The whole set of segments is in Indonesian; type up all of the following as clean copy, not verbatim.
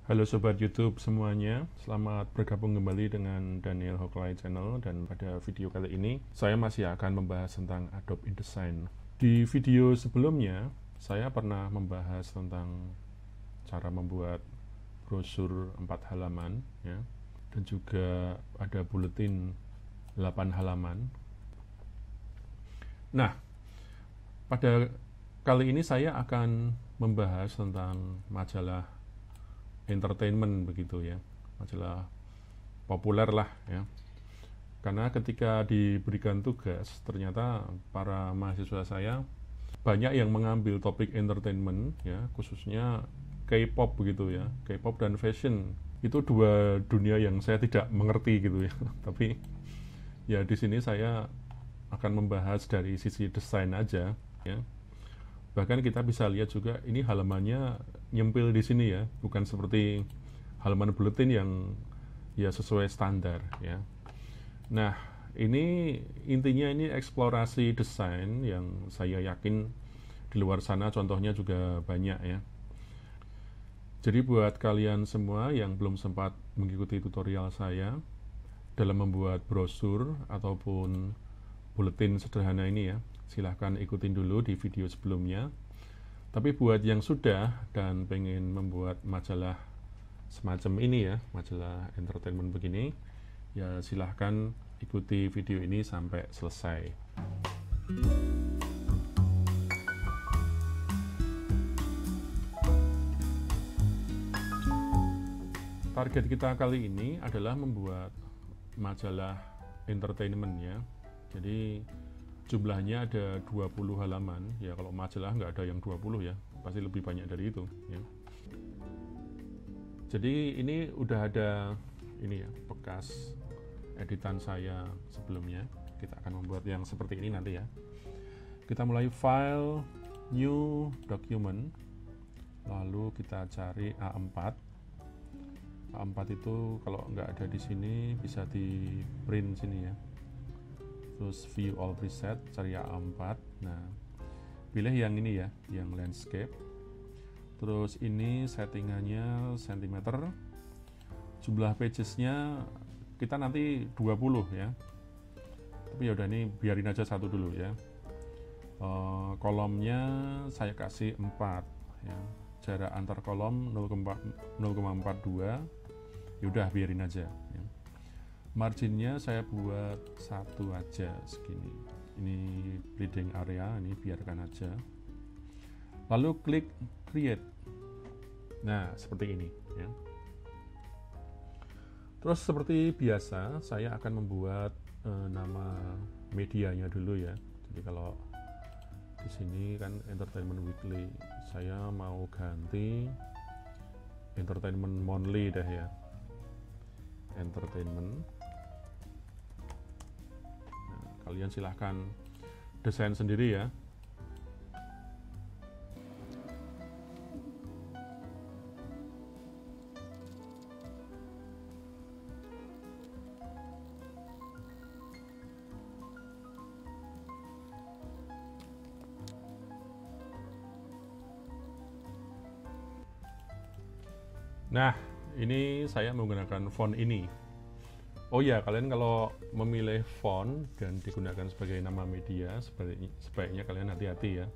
Halo Sobat YouTube semuanya, selamat bergabung kembali dengan Daniel Hoklai Channel. Dan pada video kali ini saya masih akan membahas tentang Adobe InDesign. Di video sebelumnya saya pernah membahas tentang cara membuat brosur 4 halaman ya, dan juga ada buletin 8 halaman. Nah, pada kali ini saya akan membahas tentang majalah entertainment begitu ya, majalah populer lah ya. Karena ketika diberikan tugas, ternyata para mahasiswa saya banyak yang mengambil topik entertainment ya, khususnya K-pop begitu ya. K-pop dan fashion itu dua dunia yang saya tidak mengerti gitu ya. Tapi ya di sini saya akan membahas dari sisi desain aja ya. Bahkan kita bisa lihat juga ini halamannya nyempil di sini ya, bukan seperti halaman buletin yang ya sesuai standar ya. Nah, ini intinya ini eksplorasi desain yang saya yakin di luar sana contohnya juga banyak ya. Jadi buat kalian semua yang belum sempat mengikuti tutorial saya dalam membuat brosur ataupun buletin sederhana ini ya, silahkan ikutin dulu di video sebelumnya. Tapi buat yang sudah dan pengen membuat majalah semacam ini ya, majalah entertainment begini, ya silahkan ikuti video ini sampai selesai. Target kita kali ini adalah membuat majalah entertainment ya. Jadi jumlahnya ada 20 halaman ya. Kalau majalah nggak ada yang 20 ya, pasti lebih banyak dari itu ya. Jadi ini udah ada ini ya, bekas editan saya sebelumnya. Kita akan membuat yang seperti ini nanti ya. Kita mulai file, new document, lalu kita cari A4. A4 itu kalau nggak ada di sini bisa di print sini ya. Terus view all preset, cari A4. Nah, pilih yang ini ya, yang landscape. Terus ini settingannya cm. Jumlah pagesnya kita nanti 20 ya. Tapi yaudah, ini biarin aja satu dulu ya. Kolomnya saya kasih 4 ya. Jarak antar kolom 0,42. Yaudah biarin aja ya. Marginnya saya buat 1 aja segini. Ini bleeding area, ini biarkan aja. Lalu klik create. Nah, seperti ini ya. Terus seperti biasa saya akan membuat nama medianya dulu ya. Jadi kalau di sini kan Entertainment Weekly, saya mau ganti Entertainment Monthly dah ya. Entertainment. Nah, kalian silahkan desain sendiri ya. Nah, ini saya menggunakan font ini. Oh ya, kalian kalau memilih font dan digunakan sebagai nama media, sebaiknya kalian hati-hati ya.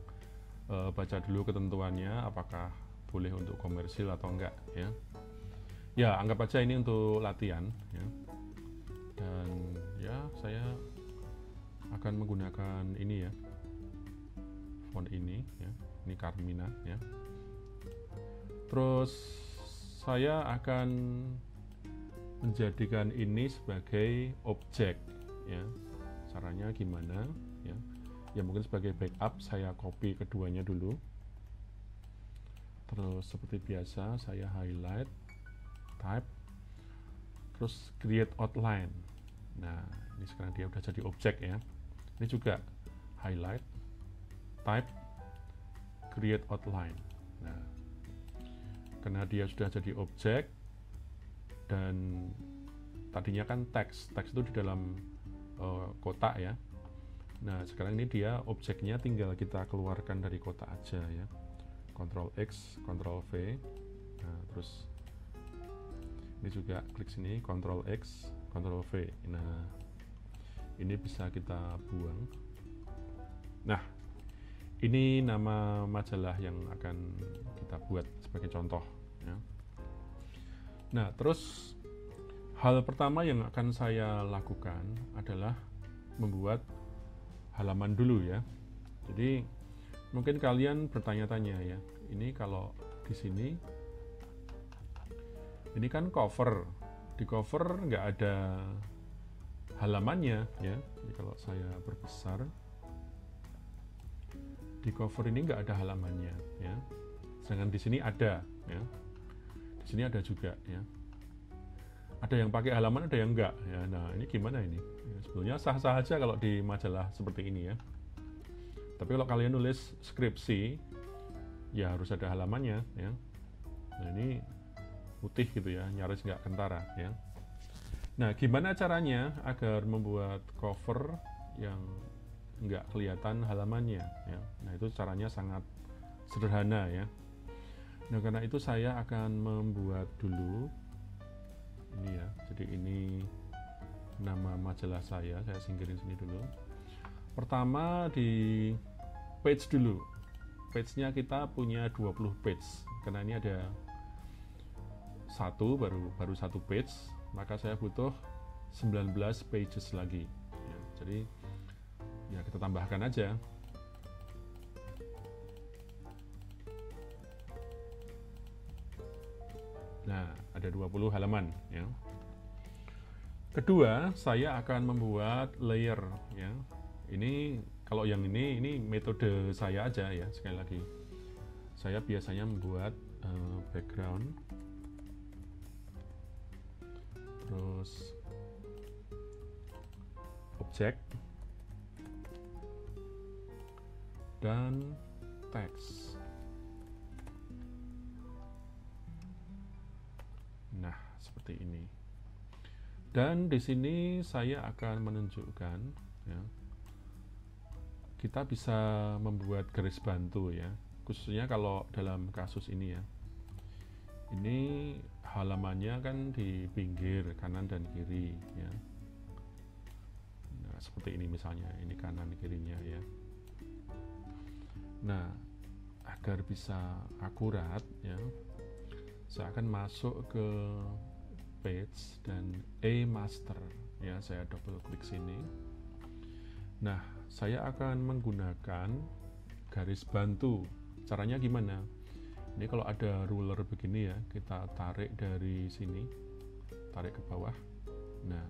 Baca dulu ketentuannya, apakah boleh untuk komersil atau enggak ya. Ya, anggap aja ini untuk latihan ya. Dan ya, saya akan menggunakan ini ya, font ini ya. Ini Carmina ya. Terus saya akan menjadikan ini sebagai objek ya. Caranya gimana ya? Ya mungkin sebagai backup saya copy keduanya dulu. Terus seperti biasa saya highlight, type, terus create outline. Nah, ini sekarang dia udah jadi objek ya. Ini juga highlight, type, create outline. Nah, karena dia sudah jadi objek dan tadinya kan teks itu di dalam kotak ya. Nah, sekarang ini dia objeknya tinggal kita keluarkan dari kotak aja ya. Ctrl X, Ctrl V. Nah, terus Ini juga klik sini, Ctrl X, Ctrl V. Nah, ini bisa kita buang. Nah, ini nama majalah yang akan kita buat sebagai contoh ya. Nah, terus hal pertama yang akan saya lakukan adalah membuat halaman dulu ya. Jadi mungkin kalian bertanya-tanya ya, ini kalau di sini ini kan cover, di cover nggak ada halamannya ya. Jadi kalau saya berbesar, di cover ini nggak ada halamannya ya. Sedangkan di sini ada ya. Di sini ada juga ya. Ada yang pakai halaman, ada yang enggak ya. Nah, ini gimana ini? Ya, sebetulnya sah-sah aja kalau di majalah seperti ini ya. Tapi kalau kalian nulis skripsi, ya harus ada halamannya ya. Nah, ini putih gitu ya, nyaris nggak kentara ya. Nah, gimana caranya agar membuat cover yang nggak kelihatan halamannya ya. Nah, itu caranya sangat sederhana ya. Nah, karena itu saya akan membuat dulu ini ya. Jadi ini nama majalah saya singkirin sini dulu. Pertama di page dulu. Page-nya kita punya 20 page. Karena ini ada baru satu page, maka saya butuh 19 pages lagi ya. Jadi ya kita tambahkan aja. Nah, ada 20 halaman ya. Kedua, saya akan membuat layer ya. Ini kalau yang ini metode saya aja ya. Sekali lagi, saya biasanya membuat background, terus objek, dan teks. Nah, seperti ini. Dan di sini saya akan menunjukkan ya, kita bisa membuat garis bantu ya, khususnya kalau dalam kasus ini ya. Ini halamannya kan di pinggir kanan dan kiri ya. Nah, seperti ini misalnya, ini kanan kirinya ya. Nah, agar bisa akurat ya, saya akan masuk ke page dan master ya, saya double klik sini. Nah, saya akan menggunakan garis bantu. Caranya gimana? Ini kalau ada ruler begini ya, kita tarik dari sini, tarik ke bawah. Nah,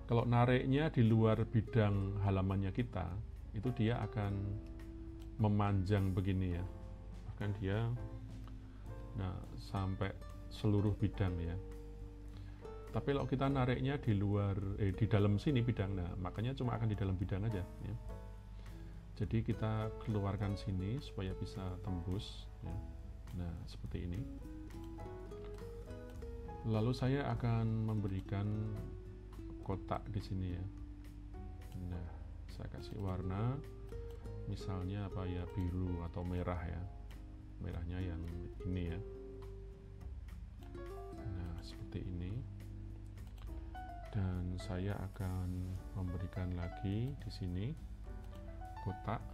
kalau nariknya di luar bidang halamannya kita, itu dia akan memanjang begini ya. Bahkan dia sampai seluruh bidang ya. Tapi kalau kita nariknya di luar di dalam sini bidang, nah makanya cuma akan di dalam bidang aja ya. Jadi kita keluarkan sini supaya bisa tembus ya. Nah, seperti ini. Lalu saya akan memberikan kotak di sini ya. Nah, saya kasih warna misalnya apa ya, biru atau merah ya. Merahnya yang ini ya. Nah, seperti ini. Dan saya akan memberikan lagi di sini kotak,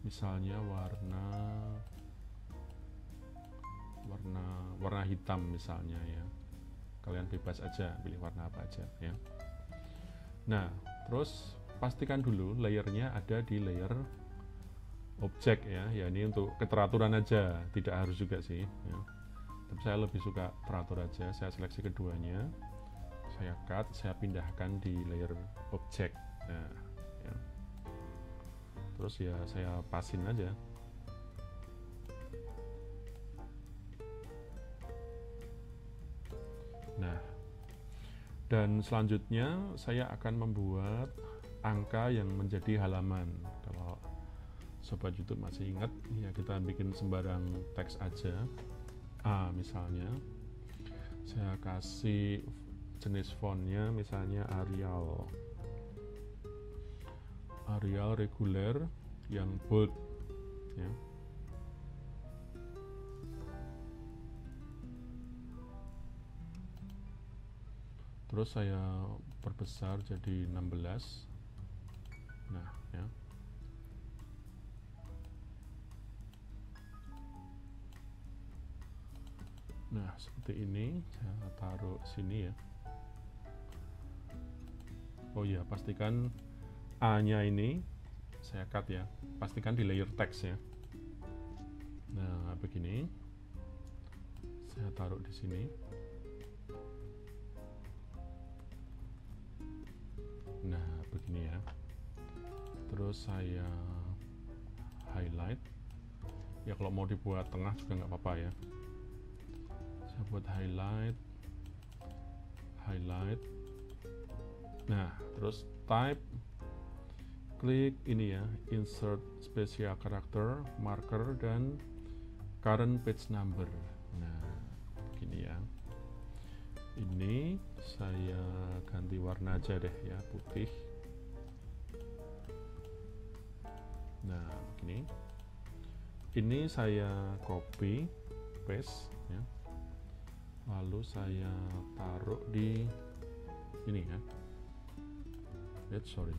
misalnya warna hitam misalnya ya. Kalian bebas aja pilih warna apa aja ya. Nah, terus pastikan dulu layernya ada di layer objek ya. Ya, ini untuk keteraturan aja, tidak harus juga sih ya. Tapi saya lebih suka teratur aja. Saya seleksi keduanya, saya cut, saya pindahkan di layer objek. Nah ya. Terus ya saya pasin aja. Nah, dan selanjutnya saya akan membuat angka yang menjadi halaman. Kalau sobat YouTube masih ingat ya, kita bikin sembarang teks aja. Misalnya saya kasih jenis fontnya misalnya Arial reguler yang bold ya. Terus saya perbesar jadi 16. Nah, ya. Nah, seperti ini saya taruh sini ya. Oh ya, pastikan A-nya ini saya cut ya. Pastikan di layer text ya. Nah, begini. Saya taruh di sini. Nah, begini ya. Terus saya highlight. Ya kalau mau dibuat tengah juga nggak apa-apa ya. Saya buat highlight. Nah, terus type, klik ini ya, insert special character, marker, dan current page number. Nah, begini ya. Ini saya ganti warna aja deh ya, putih. Nah, begini. Ini saya copy paste ya. Lalu saya taruh di ini ya. Sorry.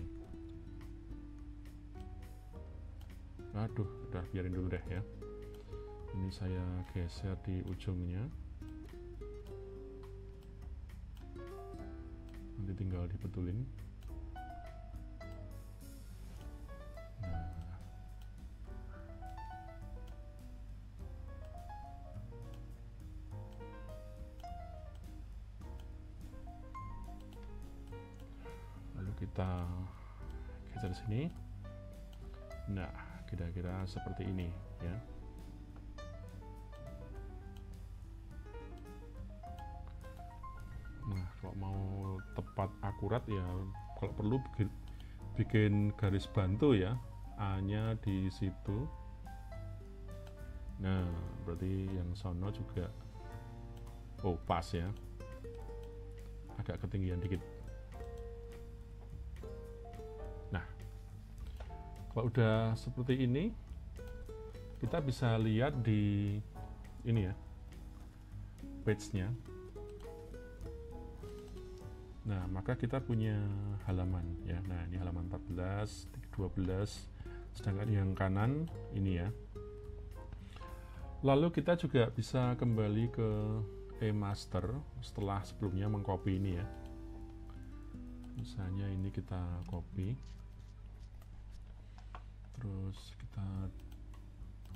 Aduh, udah biarin dulu deh ya. Ini saya geser di ujungnya. Nanti tinggal dibetulin. Nah. Lalu kita geser sini. Nah, kira-kira seperti ini ya. Nah, kalau mau tepat akurat ya, kalau perlu bikin garis bantu ya, A-nya di situ. Nah, berarti yang sono juga pas ya. Agak ketinggian dikit. Nah, kalau udah seperti ini, kita bisa lihat di ini ya, page-nya. Nah, maka kita punya halaman ya. Nah, ini halaman 14, 12, sedangkan yang kanan ini ya. Lalu kita juga bisa kembali ke e-master setelah sebelumnya mengcopy ini ya. Misalnya ini kita copy. Terus kita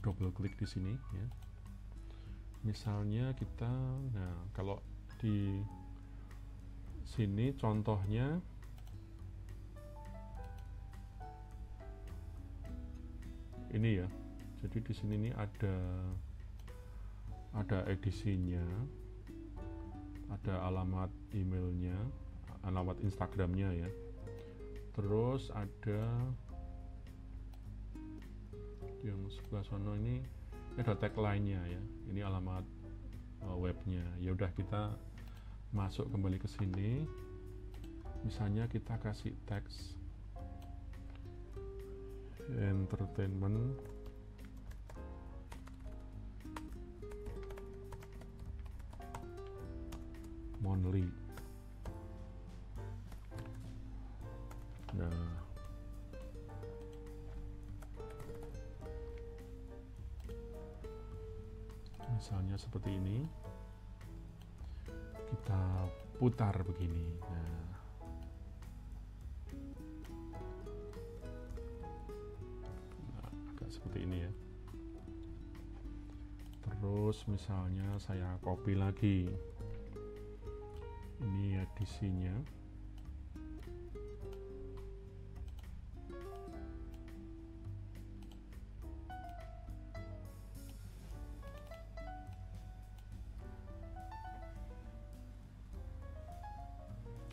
double klik di sini ya. Misalnya kita, nah kalau di sini contohnya ini ya. Jadi di sini ini ada edisinya, ada alamat emailnya, alamat Instagramnya ya. Terus ada yang sebelah sana ini ada tagline-nya ya. Ini alamat webnya. Ya udah, kita masuk kembali ke sini. Misalnya kita kasih teks entertainment monthly. Nah, misalnya seperti ini, kita putar begini. Nah, agak seperti ini ya. Terus misalnya saya copy lagi, ini edisinya.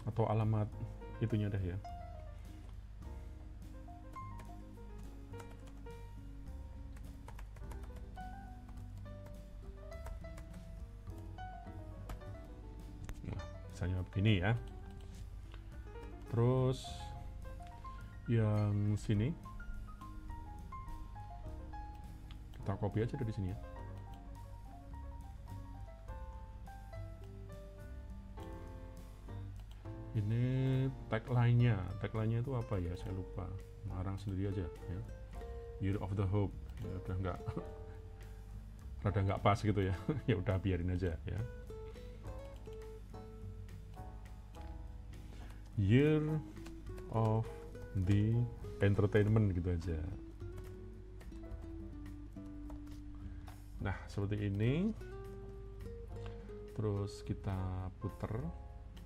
Atau alamat itunya deh ya. Nah, misalnya begini ya. Terus yang sini kita copy aja dari sini ya. tagline-nya itu apa ya, saya lupa, ngarang sendiri aja ya. Year of the Hope ya, udah nggak rada nggak pas gitu ya. Ya udah biarin aja ya. Year of the Entertainment gitu aja. Nah seperti ini, terus kita puter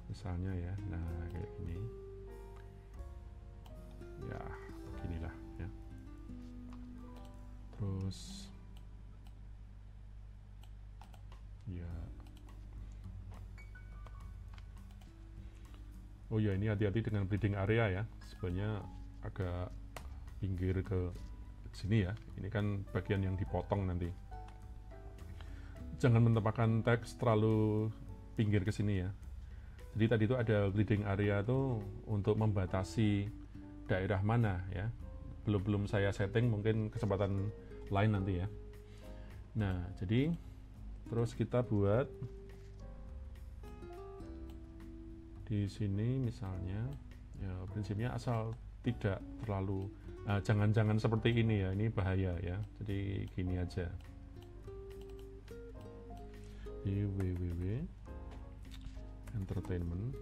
misalnya ya, nah kayak gini ya, beginilah ya. Terus ya, oh ya, ini hati-hati dengan bleeding area ya, sebenarnya agak pinggir ke sini ya, ini kan bagian yang dipotong nanti. Jangan menempatkan teks terlalu pinggir ke sini ya. Jadi tadi itu ada bleeding area tuh untuk membatasi daerah mana ya. Belum saya setting, mungkin kesempatan lain nanti ya. Nah, jadi terus kita buat di sini misalnya ya, prinsipnya asal tidak terlalu jangan seperti ini ya, ini bahaya ya. Jadi gini aja. Di www entertainment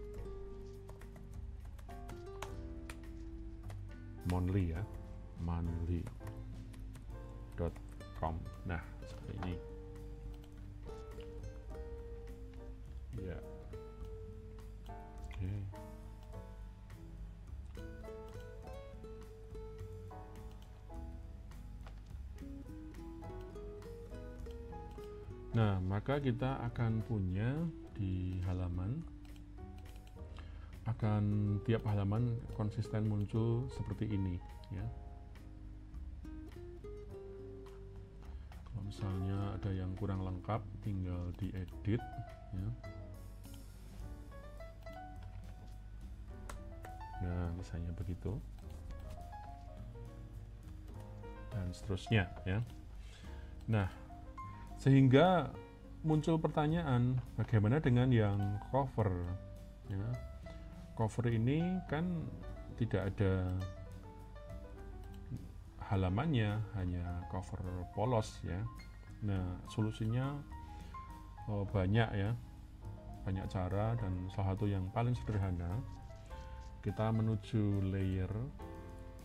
monthly ya, monthly.com. Nah seperti ini ya. Oke. Nah, maka kita akan punya di halaman, akan tiap halaman konsisten muncul seperti ini ya. Kalau misalnya ada yang kurang lengkap, tinggal diedit ya. Nah, misalnya begitu dan seterusnya ya. Nah, sehingga muncul pertanyaan, bagaimana dengan yang cover ya. Cover ini kan tidak ada halamannya, hanya cover polos ya. Nah solusinya banyak ya, banyak cara, dan salah satu yang paling sederhana, kita menuju layer,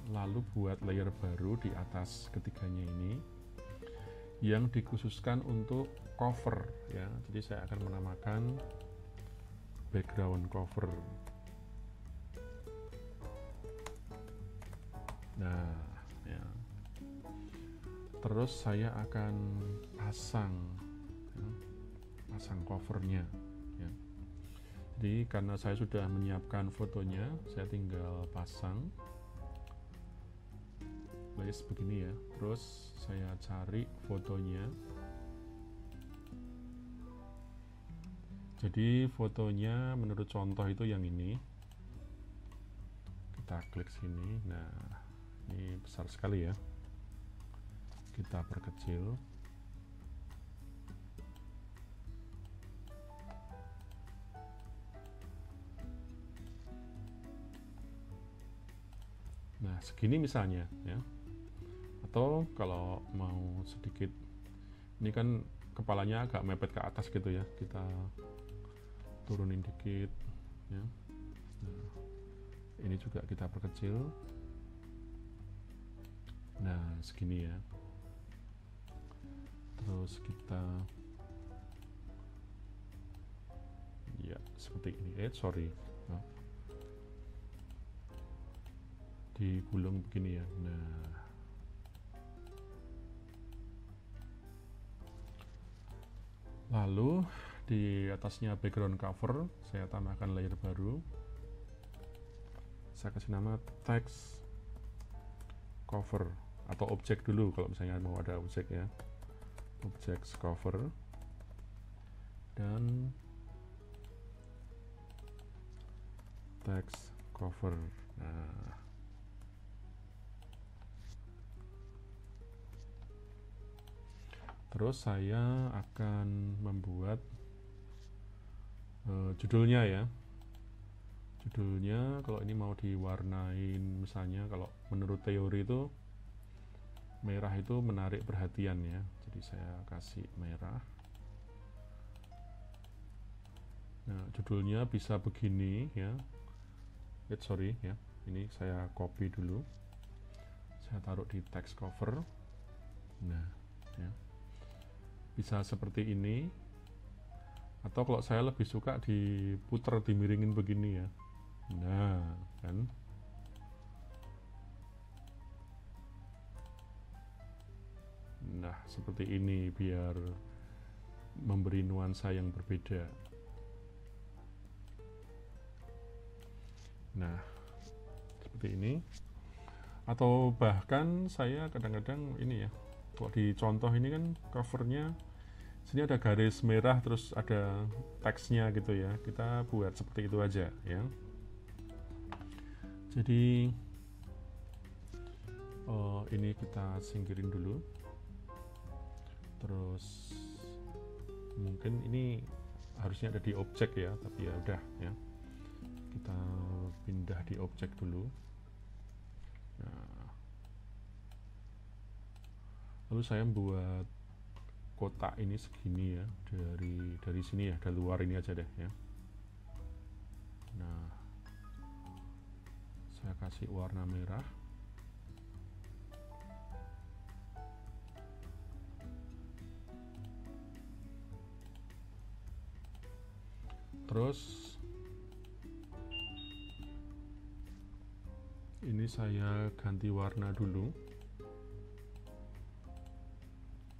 lalu buat layer baru di atas ketiganya ini yang dikhususkan untuk cover ya. Jadi saya akan menamakan background cover. Nah ya, terus saya akan pasang ya, pasang covernya ya. Jadi karena saya sudah menyiapkan fotonya, saya tinggal pasang place begini ya. Terus saya cari fotonya. Jadi fotonya menurut contoh itu yang ini. Kita klik sini. Nah, ini besar sekali ya. Kita perkecil. Nah, segini misalnya ya. Atau kalau mau sedikit, ini kan kepalanya agak mepet ke atas gitu ya, kita turunin dikit ya. Nah, ini juga kita perkecil. Nah segini ya. Terus kita ya seperti ini. Sorry nah, digulung begini ya. Nah lalu di atasnya background cover saya tambahkan layer baru. Saya kasih nama text cover atau objek dulu kalau misalnya mau ada objek ya. Objek cover dan text cover. Nah terus saya akan membuat judulnya ya. Judulnya kalau ini mau diwarnain, misalnya kalau menurut teori itu merah itu menarik perhatian ya, jadi saya kasih merah. Nah, judulnya bisa begini ya. Sorry ya, ini saya copy dulu, saya taruh di text cover. Nah ya, bisa seperti ini, atau kalau saya lebih suka diputer, dimiringin begini ya. Nah kan, nah seperti ini biar memberi nuansa yang berbeda. Nah seperti ini, atau bahkan saya kadang-kadang ini ya, kalau di contoh ini kan covernya sini ada garis merah terus ada teksnya gitu ya, kita buat seperti itu aja ya. Jadi ini kita singkirin dulu, terus mungkin ini harusnya ada di objek ya, tapi ya udah ya, kita pindah di objek dulu. Nah, lalu saya buat kotak ini segini ya, dari sini ya, dari luar ini aja deh ya. Nah, saya kasih warna merah. Terus ini saya ganti warna dulu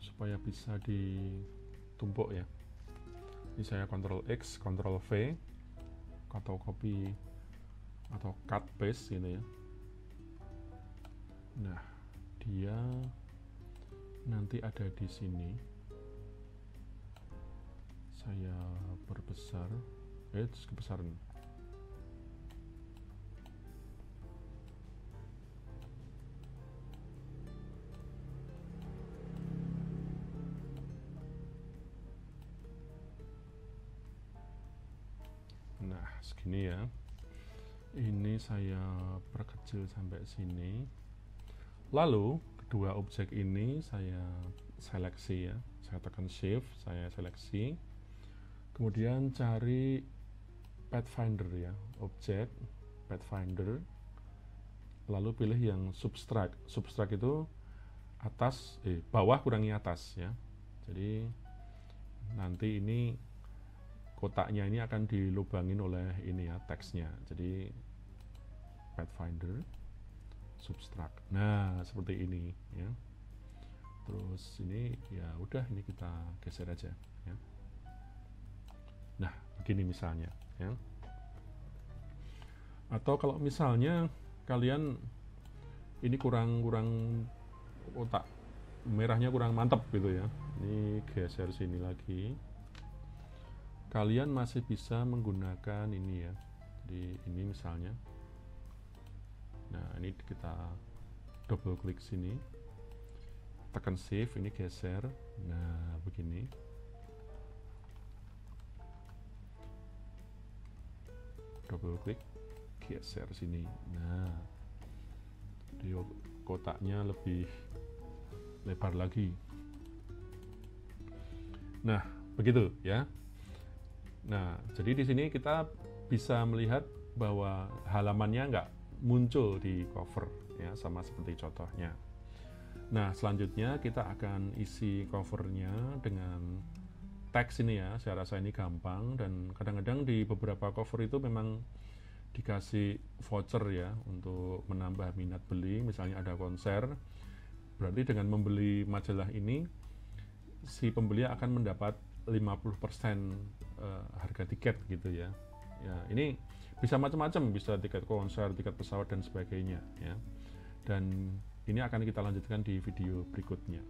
supaya bisa ditumpuk ya. Ini saya Ctrl X, Ctrl V, atau copy atau cut paste ini ya. Nah, dia nanti ada di sini. Saya perbesar, kebesaran. Nah, segini ya. Ini saya perkecil sampai sini. Lalu kedua objek ini saya seleksi ya. Saya tekan shift, saya seleksi. Kemudian cari pathfinder ya, objek pathfinder. Lalu pilih yang subtract. Subtract itu atas, bawah kurangi atas ya. Jadi nanti ini kotaknya ini akan dilubangin oleh ini ya, teksnya. Jadi pathfinder subtract. Nah seperti ini ya. Terus ini ya udah, ini kita geser aja ya. Nah begini misalnya ya. Atau kalau misalnya kalian ini kurang kotak merahnya kurang mantap gitu ya, ini geser sini lagi. Kalian masih bisa menggunakan ini ya, jadi ini misalnya. Nah ini kita double klik sini, tekan shift, ini geser. Nah begini. Double klik, geser sini. Nah di kotaknya lebih lebar lagi. Nah begitu ya. Nah, jadi di sini kita bisa melihat bahwa halamannya nggak muncul di cover ya, sama seperti contohnya. Nah, selanjutnya kita akan isi covernya dengan teks ini ya. Saya rasa ini gampang, dan kadang-kadang di beberapa cover itu memang dikasih voucher ya untuk menambah minat beli. Misalnya ada konser, berarti dengan membeli majalah ini si pembeli akan mendapat 50% harga tiket gitu ya. Ya, ini bisa macam-macam, bisa tiket konser, tiket pesawat dan sebagainya ya. Dan ini akan kita lanjutkan di video berikutnya.